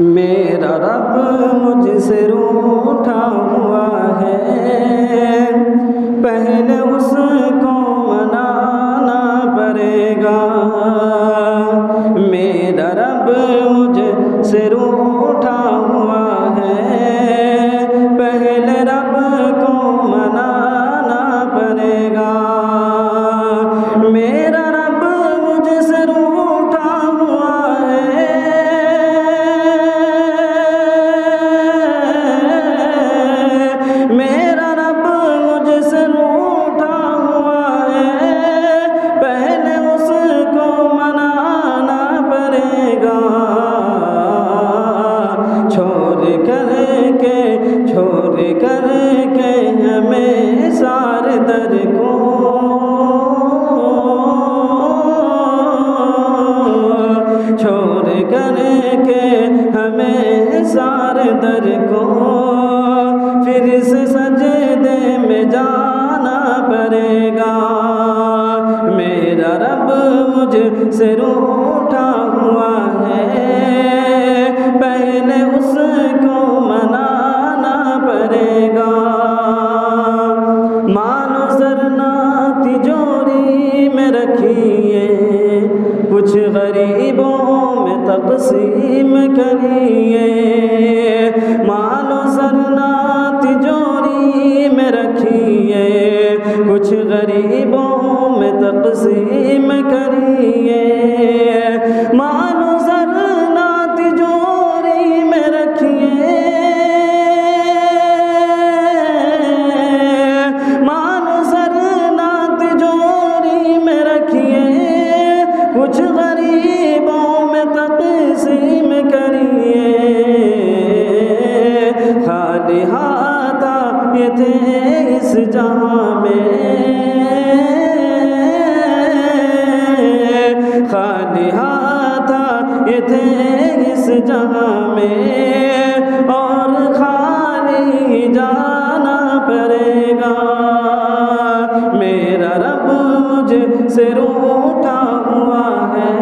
मेरा रब मुझसे रूठा हुआ है, पहले उसको मनाना पड़ेगा। मेरा रब मुझसे रूठा हुआ है, पहले रब को मनाना पड़ेगा। मेरा रब मुझसे रूठा हुआ है, मेरा रब मुझसे रूठा हुआ है, पहले उसको मनाना पड़ेगा। छोड़ करके हमें सारे दर को, छोड़ करके हमें सारे दर को, फिर से सजदे में जाना पड़ेगा। मेरा रब मुझसे रूठा हुआ है, पहले उसको मनाना पड़ेगा। मानो ज़रना तिजोरी में रखिए, कुछ गरीबों में तक़सीम करिए। मानो ज़रना तिजोरी में रखिए, कुछ गरीबों में तक़सीम करिए। मानो ज़रना तिजोरी में रखिए, मानो ज़रना तिजोरी में रखिए, कुछ गरीबों में तक़सीम करिए। खाली हाथ आए थे इस जहां में, खाली हाथ आए थे इस जहां में, और खाली जाना पड़ेगा। मेरा रब मुझसे रूठा हुआ है,